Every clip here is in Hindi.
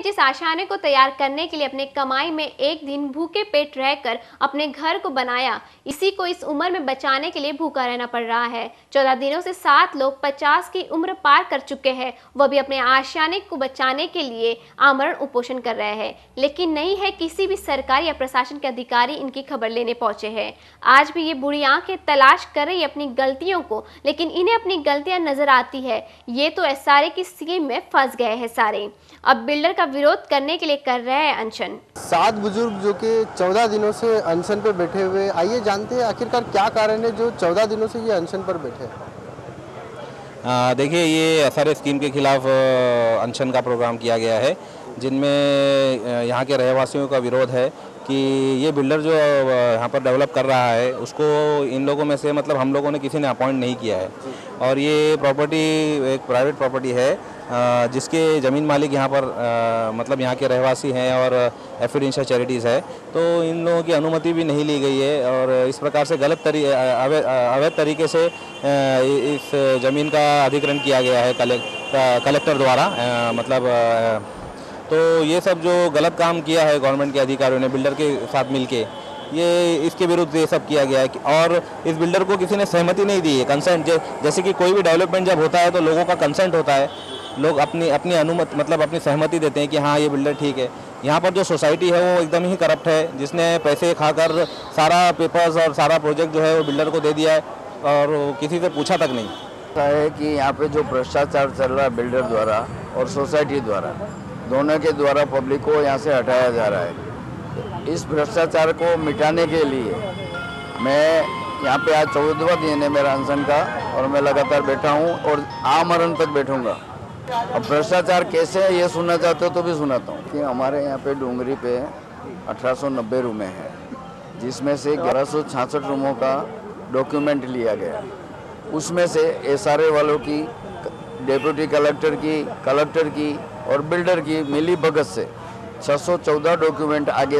जिस आशाने को तैयार करने के लिए अपने कमाई में एक दिन भूखे पेट रहकर अपने घर को बनाया, इसी को इस उम्र में बचाने के लिए भूखा रहना पड़ रहा है। 14 दिनों से 7 लोग 50 की उम्र पार कर चुके हैं। वह भी अपने आशाने को बचाने के लिए आमरण उपोषण कर रहे हैं, लेकिन नहीं है किसी भी सरकारी या प्रशासन के अधिकारी इनकी खबर लेने पहुंचे हैं। आज भी ये बुरी आंखें तलाश कर रही अपनी गलतियों को, लेकिन इन्हें अपनी गलतियां नजर आती है। ये तो एसआरए की स्कीम में फंस गए हैं सारे। अब बिल्डर का विरोध करने के लिए कर रहे हैं अनशन। 7 बुजुर्ग जो कि 14 दिनों से अनशन पर बैठे हुए, आइए जानते हैं आखिरकार क्या कारण है जो 14 दिनों से ये अनशन पर बैठे हैं। देखिए, ये एसआरए स्कीम के खिलाफ अनशन का प्रोग्राम किया गया है, जिनमें यहाँ के रहवासियों का विरोध है कि ये बिल्डर जो यहाँ पर डेवलप कर रहा है उसको इन लोगों में से मतलब हम लोगों ने किसी ने अपॉइंट नहीं किया है। और ये प्रॉपर्टी एक प्राइवेट प्रॉपर्टी है, जिसके ज़मीन मालिक यहाँ पर मतलब यहाँ के रहवासी हैं और एफिडेंशियल चैरिटीज़ है, तो इन लोगों की अनुमति भी नहीं ली गई है। और इस प्रकार से गलत अवैध तरीके से इस ज़मीन का अधिग्रहण किया गया है कलेक्टर द्वारा। तो ये सब जो गलत काम किया है गवर्नमेंट के अधिकारियों ने बिल्डर के साथ मिलके, ये इसके विरुद्ध ये सब किया गया है। और इस बिल्डर को किसी ने सहमति नहीं दी है, कंसेंट। जैसे कि कोई भी डेवलपमेंट जब होता है तो लोगों का कंसेंट होता है, लोग अपनी अनुमति मतलब अपनी सहमति देते हैं कि हाँ ये बिल्डर ठीक है। यहाँ पर जो सोसाइटी है वो एकदम ही करप्ट है, जिसने पैसे खाकर सारा पेपर्स और सारा प्रोजेक्ट जो है वो बिल्डर को दे दिया है और किसी से पूछा तक नहीं। है कि यहाँ पे जो भ्रष्टाचार चल रहा है बिल्डर द्वारा और सोसाइटी द्वारा, दोनों के द्वारा पब्लिक को यहाँ से हटाया जा रहा है। इस भ्रष्टाचार को मिटाने के लिए मैं यहाँ पे आज 14वां दिन है मेरा अनशन का, और मैं लगातार बैठा हूँ और आमरण तक बैठूंगा। अब भ्रष्टाचार कैसे है ये सुनना चाहते हो तो भी सुनाता हूँ कि हमारे यहाँ पे डूंगरी पे 1890 रूमें हैं, जिसमें से 1166 रूमों का डॉक्यूमेंट लिया गया। उसमें से एसआरए वालों की, डेप्यूटी कलेक्टर की और बिल्डर की मिली भगत से 614 डॉक्यूमेंट आगे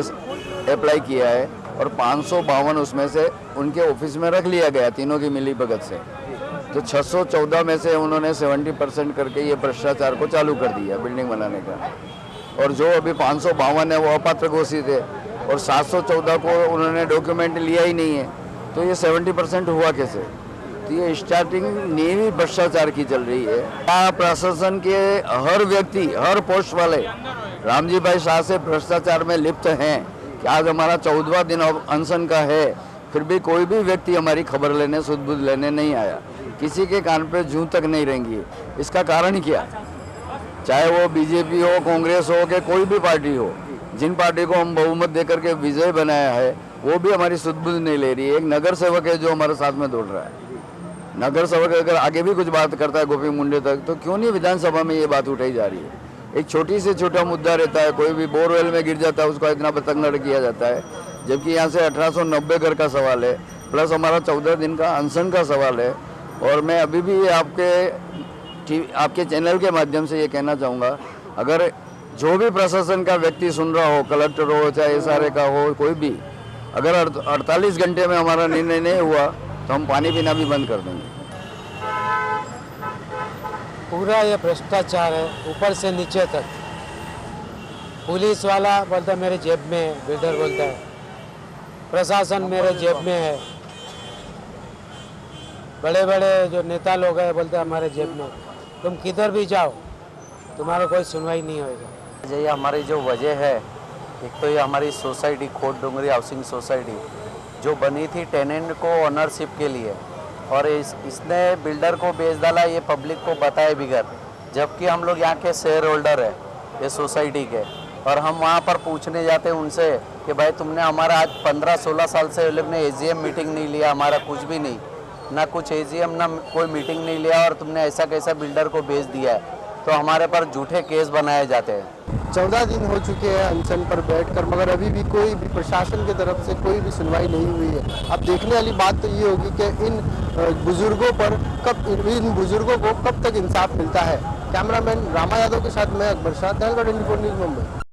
अप्लाई किया है और 552 उसमें से उनके ऑफिस में रख लिया गया तीनों की मिली भगत से। तो 614 में से उन्होंने 70% करके ये भ्रष्टाचार को चालू कर दिया बिल्डिंग बनाने का। और जो अभी 552 है वो अपात्र घोषित है और 714 को उन्होंने डॉक्यूमेंट लिया ही नहीं है, तो ये 70% हुआ कैसे? तो ये स्टार्टिंग नींव भ्रष्टाचार की चल रही है। प्रशासन के हर व्यक्ति, हर पोस्ट वाले रामजी भाई शाह से भ्रष्टाचार में लिप्त हैं कि आज हमारा 14वां दिन अनशन का है, फिर भी कोई भी व्यक्ति हमारी खबर लेने, सुध बुध लेने नहीं आया। किसी के कान पे जूं तक नहीं रहेंगी। इसका कारण क्या? चाहे वो बीजेपी हो, कांग्रेस हो, कि कोई भी पार्टी हो, जिन पार्टी को हम बहुमत देकर के विजय बनाया है वो भी हमारी सुध बुध नहीं ले रही है। एक नगर सेवक है जो हमारे साथ में दौड़ रहा है। नगर सेवक अगर आगे भी कुछ बात करता है गोपी मुंडे तक, तो क्यों नहीं विधानसभा में ये बात उठाई जा रही है? एक छोटी से छोटा मुद्दा रहता है, कोई भी बोरवेल में गिर जाता है उसको इतना पतंगड़ किया जाता है, जबकि यहाँ से 1890 घर का सवाल है, प्लस हमारा 14 दिन का अनशन का सवाल है। और मैं अभी भी आपके चैनल के माध्यम से ये कहना चाहूँगा, अगर जो भी प्रशासन का व्यक्ति सुन रहा हो, कलेक्टर हो चाहे एसआरए का हो, कोई भी, अगर 48 घंटे में हमारा निर्णय नहीं हुआ तो हम पानी पीना भी बंद कर देंगे। पूरा ये भ्रष्टाचार है ऊपर से नीचे तक। पुलिस वाला बोलता है मेरे जेब में है, बिल्डर बोलता है प्रशासन मेरे जेब में है, बड़े बड़े जो नेता लोग हैं बोलते हैं हमारे जेब में। तुम किधर भी जाओ तुम्हारा कोई सुनवाई नहीं होगा। ये हमारी जो वजह है, एक तो ये हमारी सोसाइटी खोट डूंगरी हाउसिंग सोसाइटी जो बनी थी टेनेंट को ओनरशिप के लिए, और इसने बिल्डर को बेच डाला ये पब्लिक को बताए बिगर, जबकि हम लोग यहाँ के शेयर होल्डर है ये सोसाइटी के। और हम वहाँ पर पूछने जाते हैं उनसे कि भाई तुमने हमारा आज 15-16 साल से ये लोग ने एजीएम मीटिंग नहीं लिया, हमारा कुछ भी नहीं, ना कुछ एजीएम ना कोई मीटिंग नहीं लिया, और तुमने ऐसा कैसा बिल्डर को बेच दिया है। तो हमारे पर झूठे केस बनाए जाते हैं। 14 दिन हो चुके हैं अनशन पर बैठकर, मगर अभी भी कोई भी प्रशासन की तरफ से कोई भी सुनवाई नहीं हुई है। अब देखने वाली बात तो ये होगी कि इन बुजुर्गों को कब तक इंसाफ मिलता है। कैमरामैन रामा यादव के साथ मैं अकबर शाह, तहलका 24 न्यूज़, मुंबई।